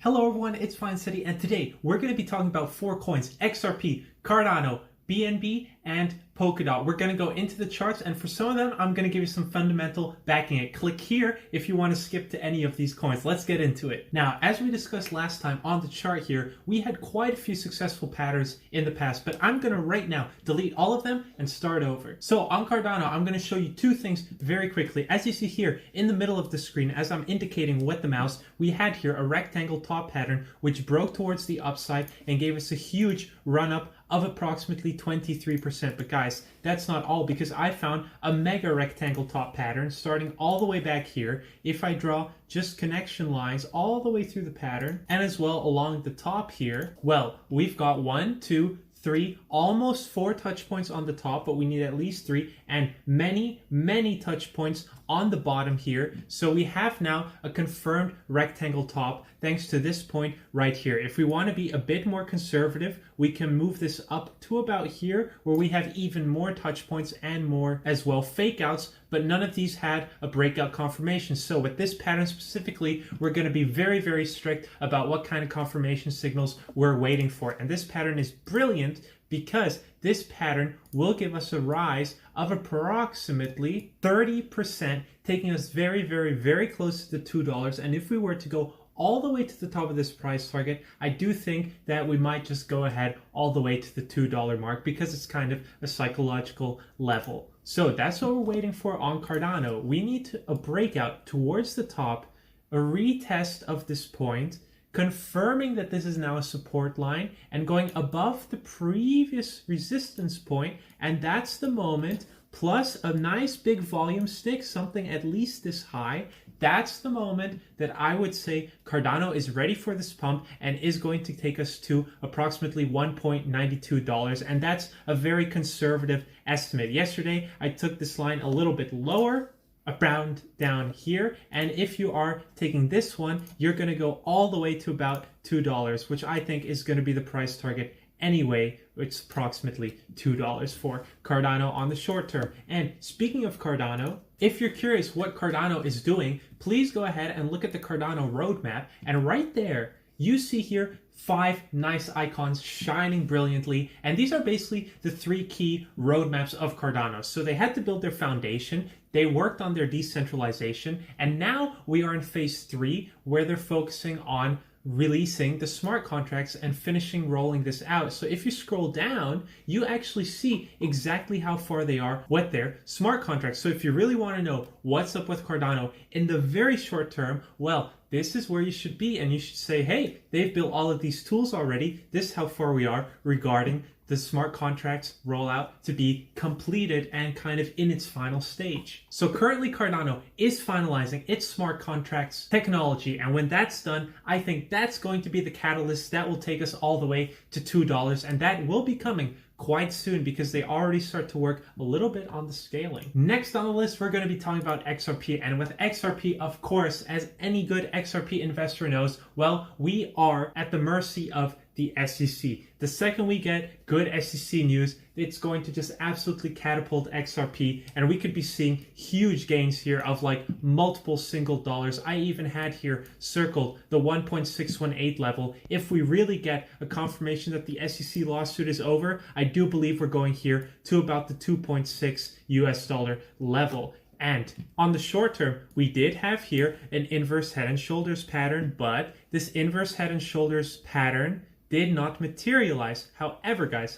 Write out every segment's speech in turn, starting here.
Hello everyone, it's Fine City, and today we're going to be talking about 4 coins: XRP, Cardano, BNB, and polkadot. We're going to go into the charts, and for some of them, I'm going to give you some fundamental backing it. Click here if you want to skip to any of these coins. Let's get into it. Now, as we discussed last time on the chart here, we had quite a few successful patterns in the past, but I'm going to right now delete all of them and start over. So on Cardano, I'm going to show you two things very quickly. As you see here in the middle of the screen, as I'm indicating with the mouse, we had here a rectangle top pattern which broke towards the upside and gave us a huge run up of approximately 23%. But guys, that's not all, because I found a mega rectangle top pattern starting all the way back here. If I draw just connection lines all the way through the pattern and as well along the top here, well, we've got 1, 2, 3, almost 4 touch points on the top, but we need at least 3, and many touch points on the bottom here. So we have now a confirmed rectangle top thanks to this point right here. If we want to be a bit more conservative, we can move this up to about here, where we have even more touch points and more as well fake outs, but none of these had a breakout confirmation. So with this pattern specifically, we're going to be very strict about what kind of confirmation signals we're waiting for. And this pattern is brilliant because this pattern will give us a rise of approximately 30%, taking us very close to the $2. And if we were to go all the way to the top of this price target, I do think that we might just go ahead all the way to the $2 mark, because it's kind of a psychological level. So that's what we're waiting for on Cardano. We need a breakout towards the top, a retest of this point, confirming that this is now a support line and going above the previous resistance point, and that's the moment, plus a nice big volume stick, something at least this high. That's the moment that I would say Cardano is ready for this pump and is going to take us to approximately $1.92, and that's a very conservative estimate. Yesterday, I took this line a little bit lower, around down here, and if you are taking this one, you're going to go all the way to about $2, which I think is going to be the price target anyway. It's approximately $2 for Cardano on the short term. And speaking of Cardano, if you're curious what Cardano is doing, please go ahead and look at the Cardano Roadmap, and right there you see here 5 nice icons shining brilliantly, and these are basically the 3 key roadmaps of Cardano. So they had to build their foundation, they worked on their decentralization, and now we are in phase 3, where they're focusing on releasing the smart contracts and finishing rolling this out. So if you scroll down, you actually see exactly how far they are with their smart contracts. So if you really want to know what's up with Cardano in the very short term, well, this is where you should be, and you should say, hey, they've built all of these tools already. This is how far we are regarding the smart contracts rollout to be completed and kind of in its final stage. So currently Cardano is finalizing its smart contracts technology, and when that's done, I think that's going to be the catalyst that will take us all the way to $2, and that will be coming quite soon, because they already start to work a little bit on the scaling. Next on the list, we're going to be talking about XRP. And with XRP, of course, as any good XRP investor knows, well, we are at the mercy of the SEC. The second we get good SEC news, it's going to just absolutely catapult XRP, and we could be seeing huge gains here of like multiple single dollars. I even had here circled the 1.618 level. If we really get a confirmation that the SEC lawsuit is over, I do believe we're going here to about the 2.6 US dollar level. And on the short term, we did have here an inverse head and shoulders pattern, but this inverse head and shoulders pattern did not materialize. However, guys,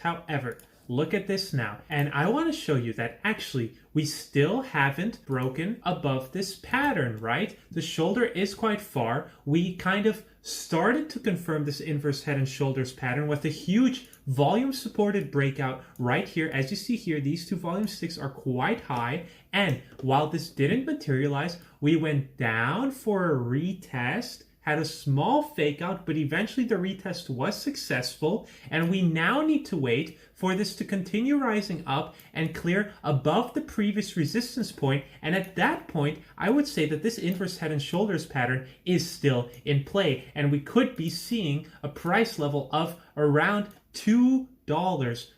look at this now. And I want to show you that actually we still haven't broken above this pattern, right? The shoulder is quite far. We kind of started to confirm this inverse head and shoulders pattern with a huge volume supported breakout right here. As you see here, these 2 volume sticks are quite high. And while this didn't materialize, we went down for a retest, had a small fake out, but eventually the retest was successful, and we now need to wait for this to continue rising up and clear above the previous resistance point. And at that point, I would say that this inverse head and shoulders pattern is still in play, and we could be seeing a price level of around $2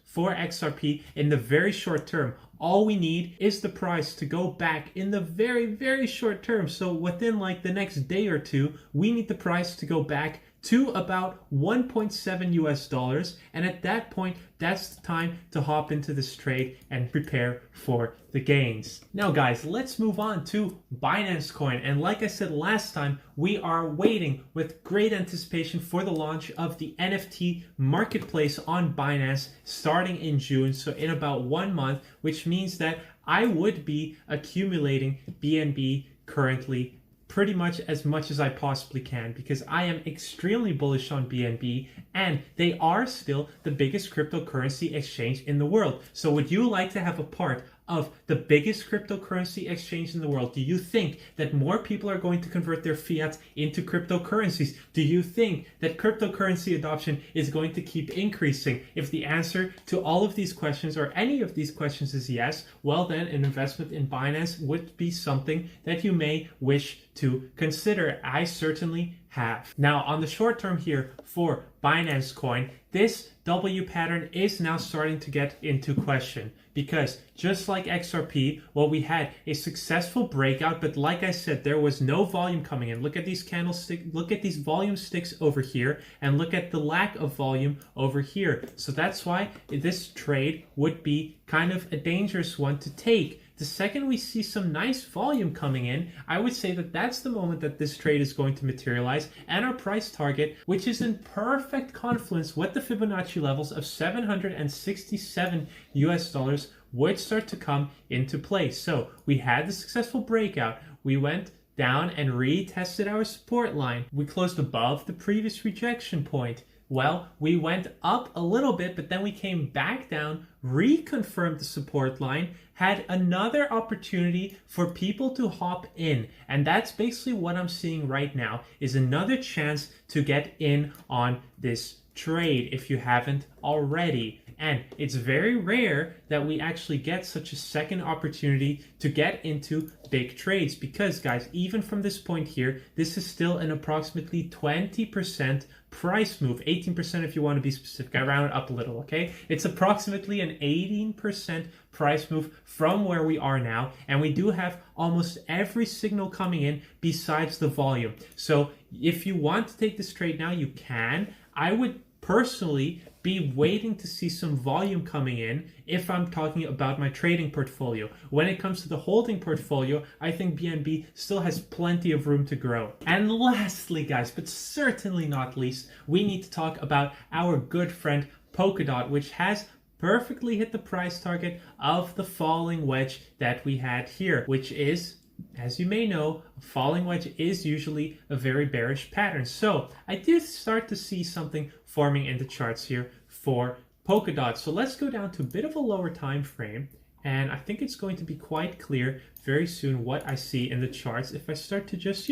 for XRP in the very short term. All we need is the price to go back in the very, very short term. So within like the next day or two, we need the price to go back to about 1.7 US dollars. And at that point, that's the time to hop into this trade and prepare for the gains. Now guys, let's move on to Binance Coin. And like I said last time, we are waiting with great anticipation for the launch of the NFT marketplace on Binance starting in June. So in about 1 month, which means that I would be accumulating BNB currently pretty much as I possibly can, because I am extremely bullish on BNB and they are still the biggest cryptocurrency exchange in the world. So would you like to have a part of the biggest cryptocurrency exchange in the world? Do you think that more people are going to convert their fiat into cryptocurrencies? Do you think that cryptocurrency adoption is going to keep increasing? If the answer to all of these questions or any of these questions is yes, well then an investment in Binance would be something that you may wish to consider. I certainly have. Now on the short term here for Binance Coin, this W pattern is now starting to get into question, because just like XRP, well, we had a successful breakout, but like I said, there was no volume coming in. Look at these candlesticks, look at these volume sticks over here, and look at the lack of volume over here. So that's why this trade would be kind of a dangerous one to take. The second we see some nice volume coming in, I would say that that's the moment that this trade is going to materialize, and our price target, which is in perfect confluence with the Fibonacci levels of 767 US dollars, would start to come into play. So we had the successful breakout. We went down and retested our support line. We closed above the previous rejection point. Well, we went up a little bit, but then we came back down, reconfirmed the support line, had another opportunity for people to hop in. And that's basically what I'm seeing right now, is another chance to get in on this trade if you haven't already. And it's very rare that we actually get such a second opportunity to get into big trades, because guys, even from this point here, this is still an approximately 20% price move, 18% if you want to be specific. I round it up a little, okay? It's approximately an 18% price move from where we are now, and we do have almost every signal coming in besides the volume. So if you want to take this trade now, you can. I would personally be waiting to see some volume coming in if I'm talking about my trading portfolio. When it comes to the holding portfolio, I think BNB still has plenty of room to grow. And lastly, guys, but certainly not least, we need to talk about our good friend Polkadot, which has perfectly hit the price target of the falling wedge that we had here, which is, as you may know, a falling wedge is usually a very bearish pattern. So I did start to see something forming in the charts here for Polkadot. So let's go down to a bit of a lower time frame, and I think it's going to be quite clear very soon what I see in the charts. If I start to just,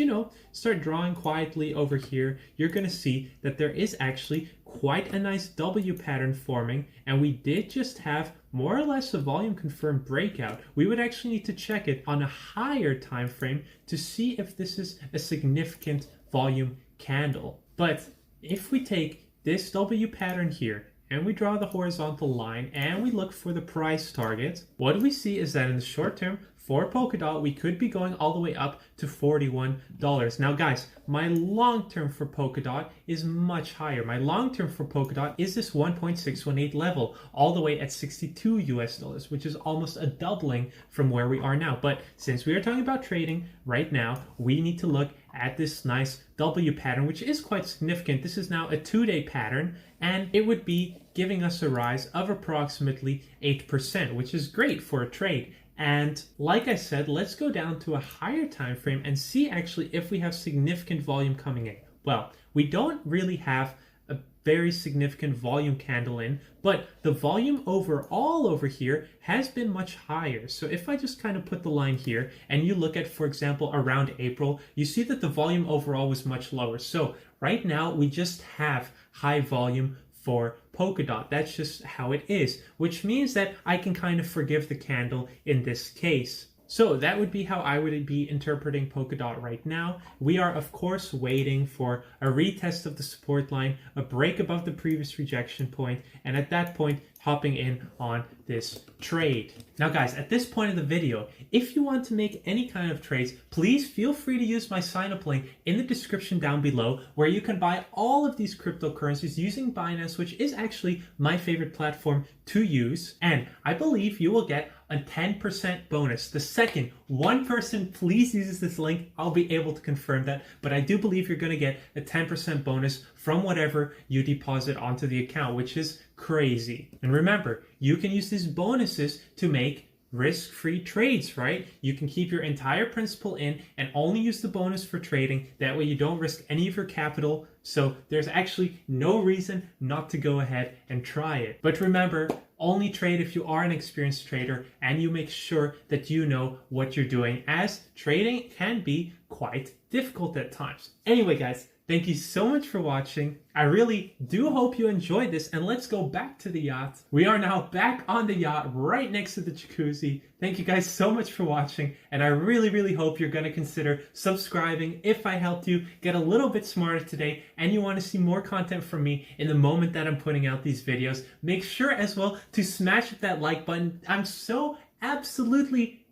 start drawing quietly over here, you're going to see that there is actually quite a nice W pattern forming, and we did just have more or less a volume confirmed breakout. We would actually need to check it on a higher time frame to see if this is a significant volume candle. But if we take this W pattern here and we draw the horizontal line and we look for the price target, what we see is that in the short term for Polkadot, we could be going all the way up to $41. Now guys, my long term for Polkadot is much higher. My long term for Polkadot is this 1.618 level, all the way at 62 US dollars, which is almost a doubling from where we are now. But since we are talking about trading right now, we need to look at this nice W pattern, which is quite significant. This is now a 2-day pattern, and it would be giving us a rise of approximately 8%, which is great for a trade. And like I said, let's go down to a higher time frame and see actually if we have significant volume coming in. Well, we don't really have a very significant volume candle in, but the volume overall over here has been much higher. So if I just kind of put the line here and you look at, for example, around April, you see that the volume overall was much lower. So right now we just have high volume for Polkadot. That's just how it is, which means that I can kind of forgive the candle in this case. So that would be how I would be interpreting Polkadot right now. We are, of course, waiting for a retest of the support line, a break above the previous rejection point, and at that point, hopping in on this trade. Now guys, at this point of the video, if you want to make any kind of trades, please feel free to use my sign up link in the description down below, where you can buy all of these cryptocurrencies using Binance, which is actually my favorite platform to use. And I believe you will get a 10% bonus. The second one person please uses this link, I'll be able to confirm that, but I do believe you're going to get a 10% bonus from whatever you deposit onto the account, which is crazy. And remember, you can use these bonuses to make risk-free trades, right? You can keep your entire principal in and only use the bonus for trading. That way you don't risk any of your capital. So there's actually no reason not to go ahead and try it. But remember, only trade if you are an experienced trader and you make sure that you know what you're doing, as trading can be quite difficult at times. Anyway, guys, thank you so much for watching. I really do hope you enjoyed this, and let's go back to the yacht. We are now back on the yacht right next to the jacuzzi. Thank you guys so much for watching, and I really hope you're going to consider subscribing if I helped you get a little bit smarter today and you want to see more content from me in the moment that I'm putting out these videos. Make sure as well to smash that like button. I'm so absolutely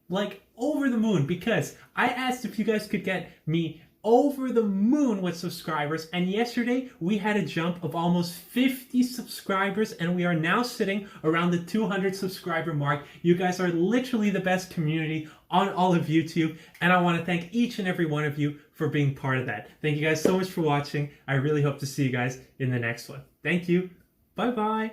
over the moon because I asked if you guys could get me over the moon with subscribers, and yesterday we had a jump of almost 50 subscribers, and we are now sitting around the 200 subscriber mark. You guys are literally the best community on all of YouTube, and I want to thank each and every one of you for being part of that. Thank you guys so much for watching. I really hope to see you guys in the next one. Thank you. Bye bye.